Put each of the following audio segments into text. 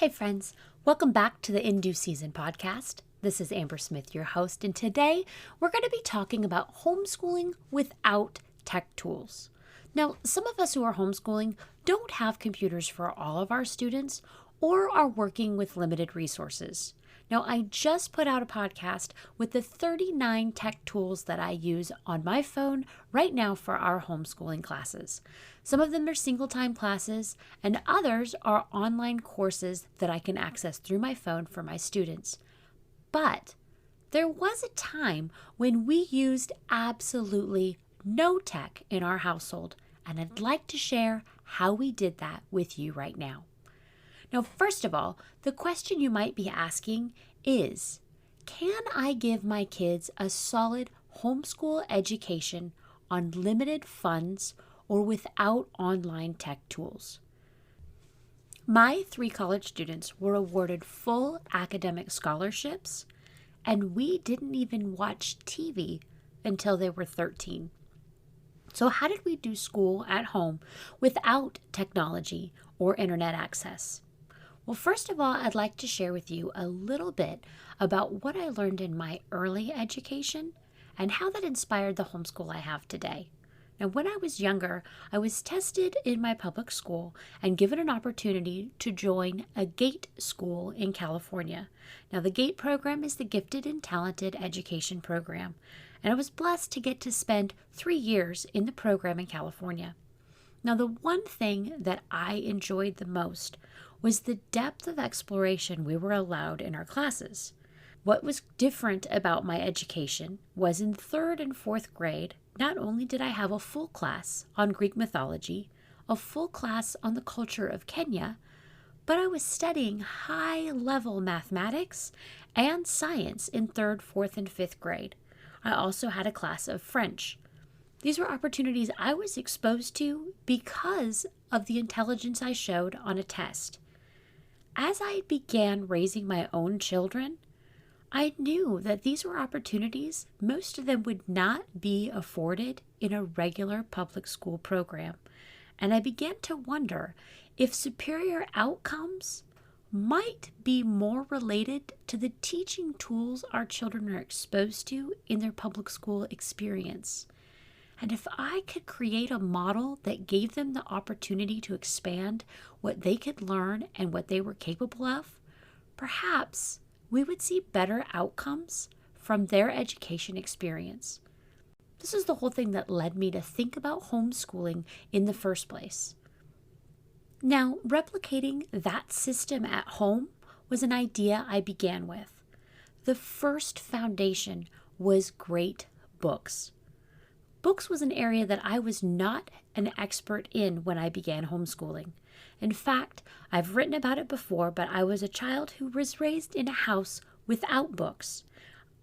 Hey friends, welcome back to the In Due Season podcast. This is Amber Smith, your host, and today we're going to be talking about homeschooling without tech tools. Now, some of us who are homeschooling don't have computers for all of our students or are working with limited resources. Now, I just put out a podcast with the 39 tech tools that I use on my phone right now for our homeschooling classes. Some of them are single-time classes, and others are online courses that I can access through my phone for my students. But there was a time when we used absolutely no tech in our household, and I'd like to share how we did that with you right now. Now, first of all, the question you might be asking is, can I give my kids a solid homeschool education on limited funds or without online tech tools? My 3 college students were awarded full academic scholarships, and we didn't even watch TV until they were 13. So how did we do school at home without technology or internet access? Well, first of all, I'd like to share with you a little bit about what I learned in my early education and how that inspired the homeschool I have today. Now, when I was younger, I was tested in my public school and given an opportunity to join a GATE school in California. Now, the GATE program is the Gifted and Talented Education Program, and I was blessed to get to spend 3 years in the program in California. Now, the one thing that I enjoyed the most was the depth of exploration we were allowed in our classes. What was different about my education was in 3rd and 4th grade, not only did I have a full class on Greek mythology, a full class on the culture of Kenya, but I was studying high-level mathematics and science in 3rd, 4th, and 5th grade. I also had a class of French. These were opportunities I was exposed to because of the intelligence I showed on a test. As I began raising my own children, I knew that these were opportunities most of them would not be afforded in a regular public school program, and I began to wonder if superior outcomes might be more related to the teaching tools our children are exposed to in their public school experience. And if I could create a model that gave them the opportunity to expand what they could learn and what they were capable of, perhaps we would see better outcomes from their education experience. This is the whole thing that led me to think about homeschooling in the first place. Now, replicating that system at home was an idea I began with. The first foundation was great books. Books was an area that I was not an expert in when I began homeschooling. In fact, I've written about it before, but I was a child who was raised in a house without books.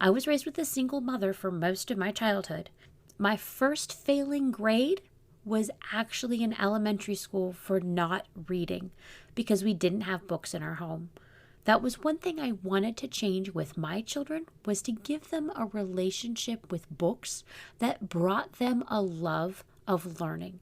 I was raised with a single mother for most of my childhood. My first failing grade was actually in elementary school for not reading because we didn't have books in our home. That was one thing I wanted to change with my children, was to give them a relationship with books that brought them a love of learning.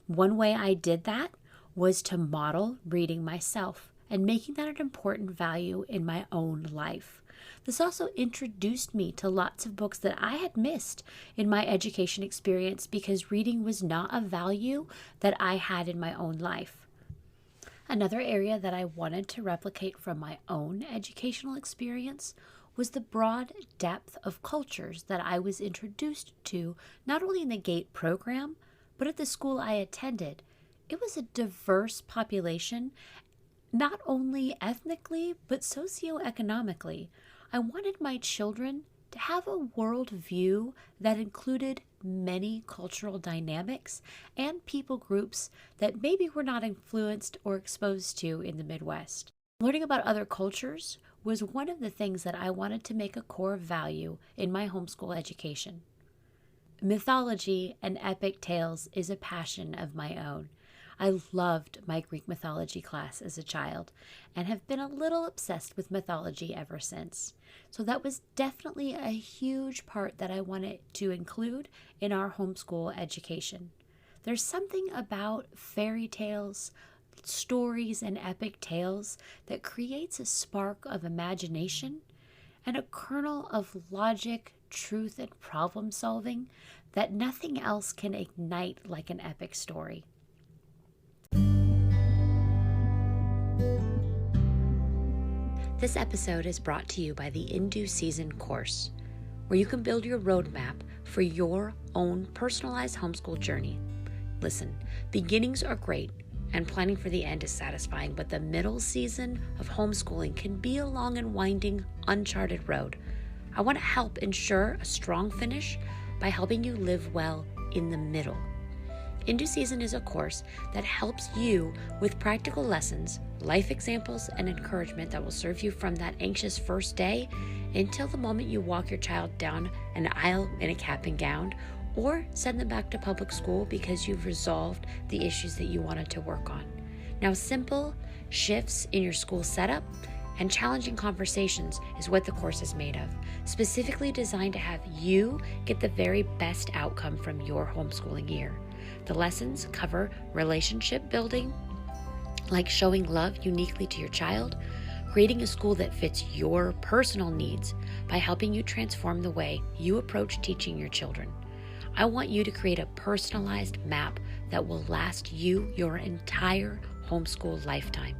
One way I did that was to model reading myself and making that an important value in my own life. This also introduced me to lots of books that I had missed in my education experience because reading was not a value that I had in my own life. Another area that I wanted to replicate from my own educational experience was the broad depth of cultures that I was introduced to, not only in the GATE program, but at the school I attended. It was a diverse population, not only ethnically, but socioeconomically. I wanted my children to have a worldview that included many cultural dynamics and people groups that maybe were not influenced or exposed to in the Midwest. Learning about other cultures was one of the things that I wanted to make a core value in my homeschool education. Mythology and epic tales is a passion of my own. I loved my Greek mythology class as a child and have been a little obsessed with mythology ever since. So that was definitely a huge part that I wanted to include in our homeschool education. There's something about fairy tales, stories and epic tales that creates a spark of imagination and a kernel of logic, truth, and problem solving that nothing else can ignite like an epic story. This episode is brought to you by the In Due Season course, where you can build your roadmap for your own personalized homeschool journey. Listen, beginnings are great and planning for the end is satisfying, but the middle season of homeschooling can be a long and winding, uncharted road. I want to help ensure a strong finish by helping you live well in the middle. In Due Season is a course that helps you with practical lessons, life examples, and encouragement that will serve you from that anxious first day until the moment you walk your child down an aisle in a cap and gown, or send them back to public school because you've resolved the issues that you wanted to work on. Now, simple shifts in your school setup and challenging conversations is what the course is made of, specifically designed to have you get the very best outcome from your homeschooling year. The lessons cover relationship building, like showing love uniquely to your child, creating a school that fits your personal needs by helping you transform the way you approach teaching your children. I want you to create a personalized map that will last you your entire homeschool lifetime.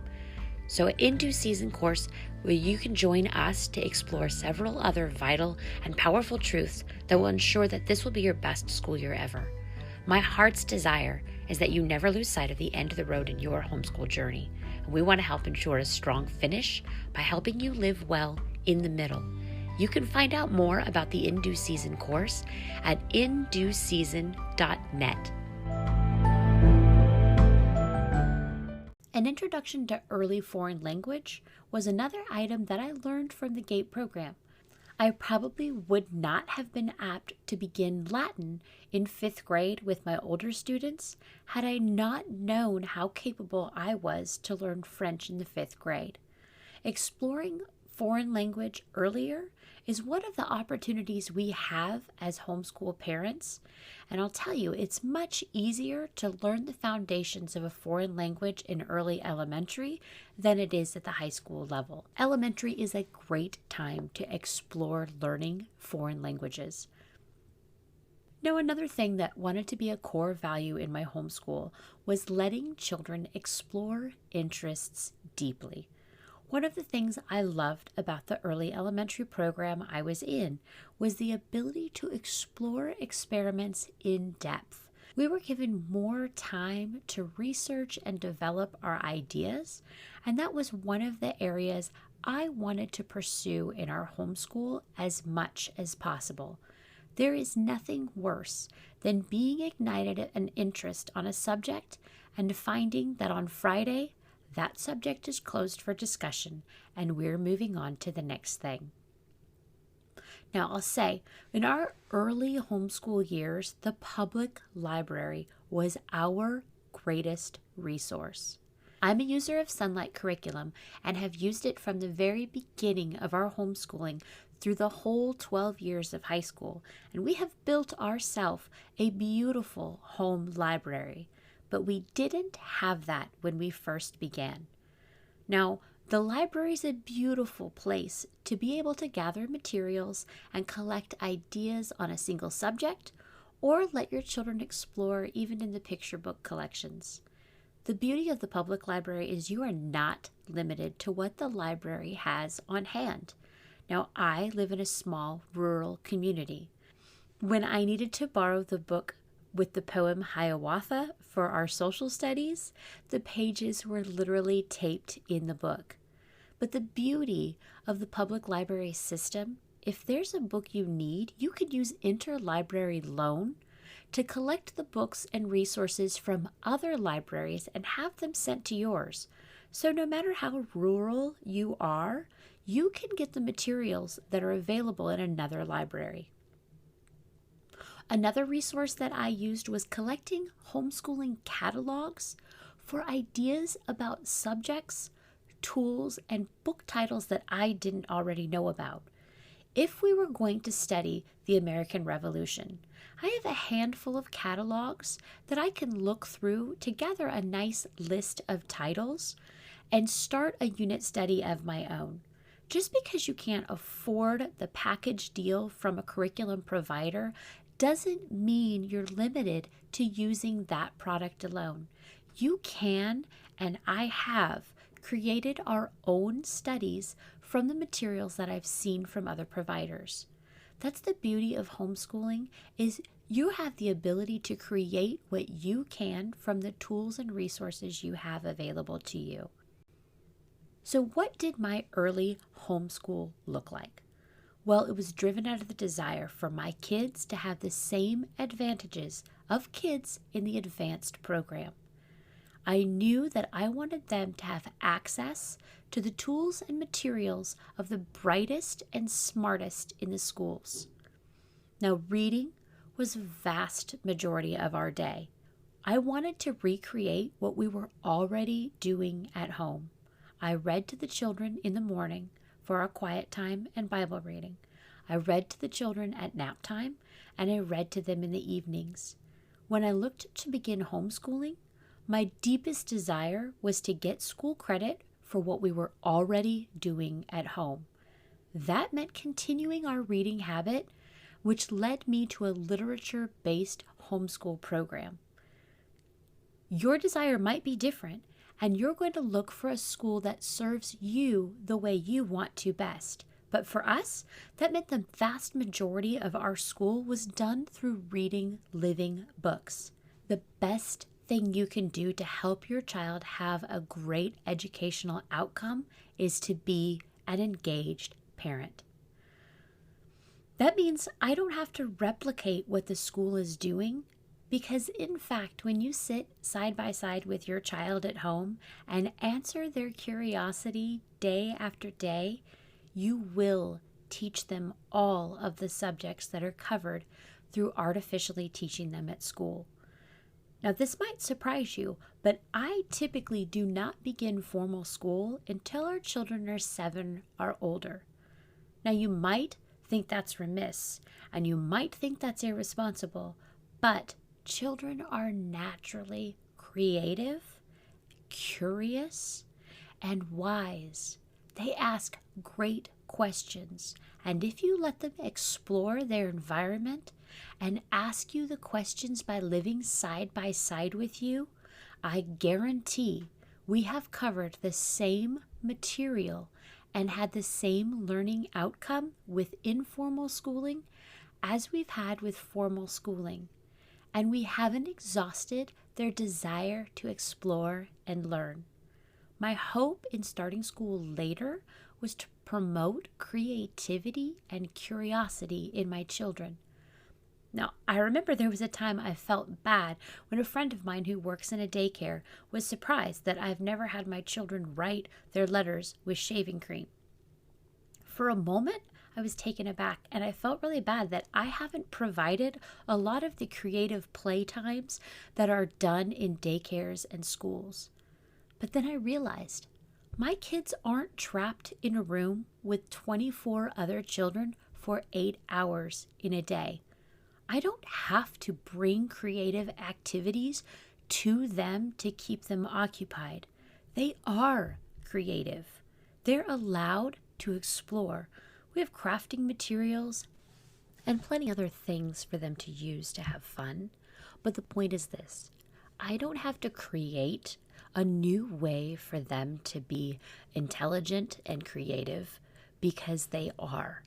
So In Due Season course, where you can join us to explore several other vital and powerful truths that will ensure that this will be your best school year ever. My heart's desire is that you never lose sight of the end of the road in your homeschool journey. And we want to help ensure a strong finish by helping you live well in the middle. You can find out more about the In Due Season course at indueseason.net. An introduction to early foreign language was another item that I learned from the GATE program. I probably would not have been apt to begin Latin in 5th grade with my older students had I not known how capable I was to learn French in the 5th grade. Exploring foreign language earlier is one of the opportunities we have as homeschool parents, and I'll tell you, it's much easier to learn the foundations of a foreign language in early elementary than it is at the high school level. Elementary is a great time to explore learning foreign languages. Now, another thing that wanted to be a core value in my homeschool was letting children explore interests deeply. One of the things I loved about the early elementary program I was in was the ability to explore experiments in depth. We were given more time to research and develop our ideas, and that was one of the areas I wanted to pursue in our homeschool as much as possible. There is nothing worse than being ignited an interest on a subject and finding that on Friday, that subject is closed for discussion and we're moving on to the next thing. Now, I'll say, in our early homeschool years, the public library was our greatest resource. I'm a user of Sunlight curriculum and have used it from the very beginning of our homeschooling through the whole 12 years of high school, and we have built ourselves a beautiful home library. But we didn't have that when we first began. Now, the library is a beautiful place to be able to gather materials and collect ideas on a single subject, or let your children explore even in the picture book collections. The beauty of the public library is you are not limited to what the library has on hand. Now, I live in a small rural community. When I needed to borrow the book with the poem Hiawatha for our social studies, the pages were literally taped in the book. But the beauty of the public library system, if there's a book you need, you could use interlibrary loan to collect the books and resources from other libraries and have them sent to yours. So no matter how rural you are, you can get the materials that are available in another library. Another resource that I used was collecting homeschooling catalogs for ideas about subjects, tools, and book titles that I didn't already know about. If we were going to study the American Revolution, I have a handful of catalogs that I can look through to gather a nice list of titles and start a unit study of my own. Just because you can't afford the package deal from a curriculum provider doesn't mean you're limited to using that product alone. You can, and I have, created our own studies from the materials that I've seen from other providers. That's the beauty of homeschooling, is you have the ability to create what you can from the tools and resources you have available to you. So what did my early homeschool look like? Well, it was driven out of the desire for my kids to have the same advantages of kids in the advanced program. I knew that I wanted them to have access to the tools and materials of the brightest and smartest in the schools. Now, reading was a vast majority of our day. I wanted to recreate what we were already doing at home. I read to the children in the morning for our quiet time and Bible reading. I read to the children at nap time, and I read to them in the evenings. When I looked to begin homeschooling, my deepest desire was to get school credit for what we were already doing at home. That meant continuing our reading habit, which led me to a literature-based homeschool program. Your desire might be different, and you're going to look for a school that serves you the way you want to best. But for us, that meant the vast majority of our school was done through reading living books. The best thing you can do to help your child have a great educational outcome is to be an engaged parent. That means I don't have to replicate what the school is doing, because in fact, when you sit side by side with your child at home and answer their curiosity day after day, you will teach them all of the subjects that are covered through artificially teaching them at school. Now, this might surprise you, but I typically do not begin formal school until our children are 7 or older. Now, you might think that's remiss, and you might think that's irresponsible, but children are naturally creative, curious, and wise. They ask great questions, and if you let them explore their environment and ask you the questions by living side by side with you, I guarantee we have covered the same material and had the same learning outcome with informal schooling as we've had with formal schooling. And we haven't exhausted their desire to explore and learn. My hope in starting school later was to promote creativity and curiosity in my children. Now, I remember there was a time I felt bad when a friend of mine who works in a daycare was surprised that I've never had my children write their letters with shaving cream. For a moment, I was taken aback, and I felt really bad that I haven't provided a lot of the creative play times that are done in daycares and schools. But then I realized my kids aren't trapped in a room with 24 other children for 8 hours in a day. I don't have to bring creative activities to them to keep them occupied. They are creative. They're allowed to explore. We have crafting materials and plenty other things for them to use to have fun. But the point is this: I don't have to create a new way for them to be intelligent and creative, because they are.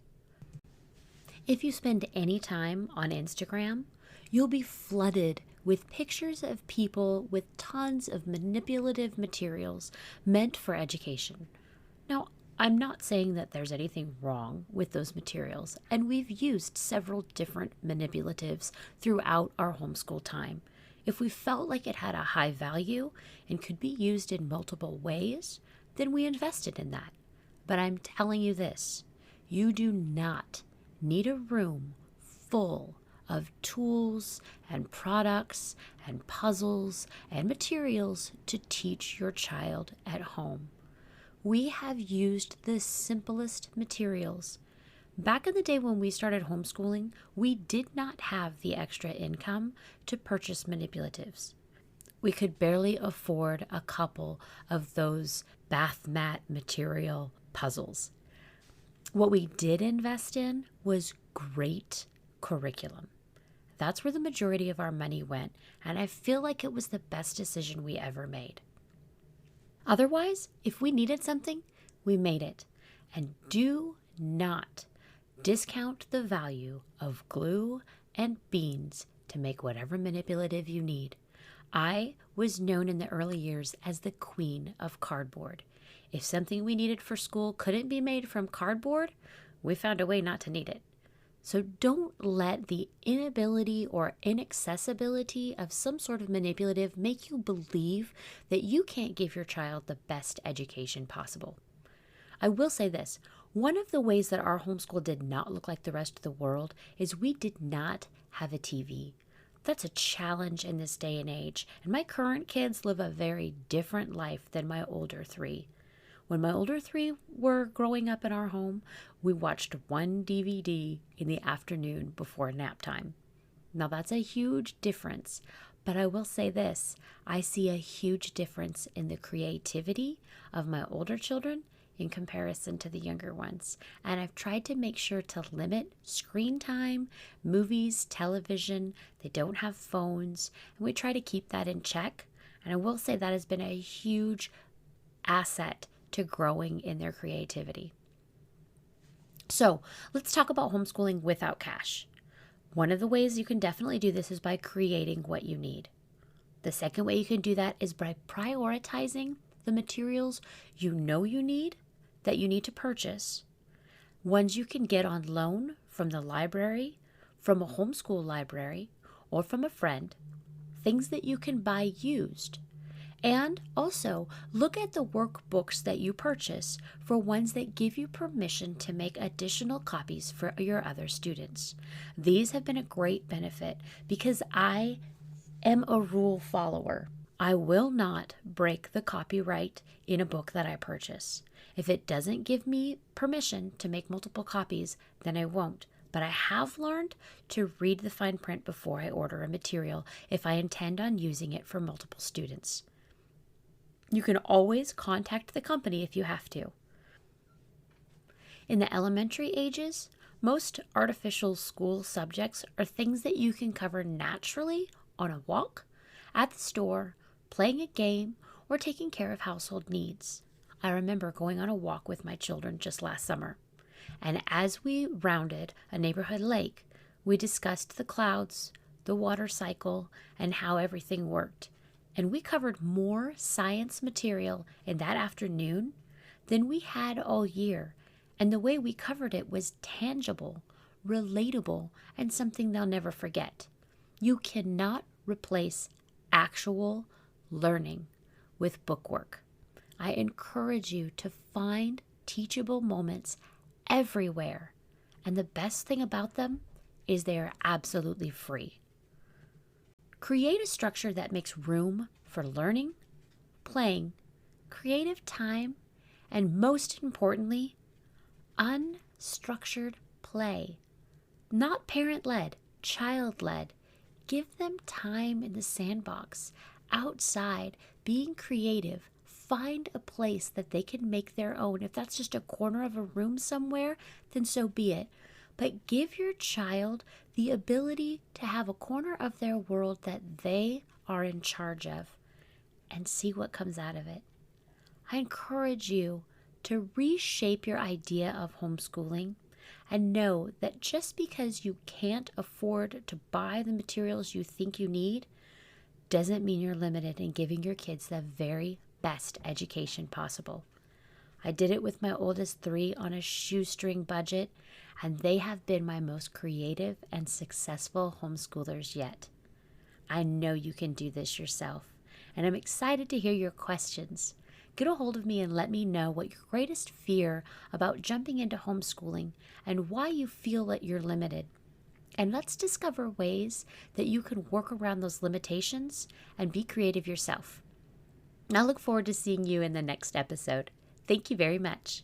If you spend any time on Instagram, you'll be flooded with pictures of people with tons of manipulative materials meant for education. Now, I'm not saying that there's anything wrong with those materials, and we've used several different manipulatives throughout our homeschool time. If we felt like it had a high value and could be used in multiple ways, then we invested in that. But I'm telling you this: you do not need a room full of tools and products and puzzles and materials to teach your child at home. We have used the simplest materials, Back in the day when we started homeschooling, we did not have the extra income to purchase manipulatives. We could barely afford a couple of those bath mat material puzzles. What we did invest in was great curriculum. That's where the majority of our money went, and I feel like it was the best decision we ever made. Otherwise, if we needed something, we made it. And do not discount the value of glue and beans to make whatever manipulative you need. I was known in the early years as the queen of cardboard. If something we needed for school couldn't be made from cardboard, we found a way not to need it. So don't let the inability or inaccessibility of some sort of manipulative make you believe that you can't give your child the best education possible. I will say this, one of the ways that our homeschool did not look like the rest of the world is we did not have a TV. That's a challenge in this day and age, and my current kids live a very different life than my older three. When my older three were growing up in our home, we watched one DVD in the afternoon before nap time. Now that's a huge difference, but I will say this, I see a huge difference in the creativity of my older children in comparison to the younger ones. And I've tried to make sure to limit screen time, movies, television. They don't have phones, and we try to keep that in check. And I will say that has been a huge asset to growing in their creativity. So let's talk about homeschooling without cash. One of the ways you can definitely do this is by creating what you need. The second way you can do that is by prioritizing the materials you know you need, that you need to purchase, ones you can get on loan from the library, from a homeschool library, or from a friend, things that you can buy used. And also look at the workbooks that you purchase for ones that give you permission to make additional copies for your other students. These have been a great benefit because I am a rule follower. I will not break the copyright in a book that I purchase. If it doesn't give me permission to make multiple copies, then I won't. But I have learned to read the fine print before I order a material if I intend on using it for multiple students. You can always contact the company if you have to. In the elementary ages, most artificial school subjects are things that you can cover naturally on a walk, at the store, playing a game, or taking care of household needs. I remember going on a walk with my children just last summer, and as we rounded a neighborhood lake, we discussed the clouds, the water cycle, and how everything worked. And we covered more science material in that afternoon than we had all year. And the way we covered it was tangible, relatable, and something they'll never forget. You cannot replace actual learning with bookwork. I encourage you to find teachable moments everywhere. And the best thing about them is they are absolutely free. Create a structure that makes room for learning, playing, creative time, and most importantly, unstructured play. Not parent-led, child-led. Give them time in the sandbox, outside, being creative. Find a place that they can make their own. If that's just a corner of a room somewhere, then so be it. But give your child the ability to have a corner of their world that they are in charge of and see what comes out of it. I encourage you to reshape your idea of homeschooling and know that just because you can't afford to buy the materials you think you need doesn't mean you're limited in giving your kids the very best education possible. I did it with my oldest three on a shoestring budget, and they have been my most creative and successful homeschoolers yet. I know you can do this yourself, and I'm excited to hear your questions. Get a hold of me and let me know what your greatest fear about jumping into homeschooling and why you feel that you're limited. And let's discover ways that you can work around those limitations and be creative yourself. I look forward to seeing you in the next episode. Thank you very much.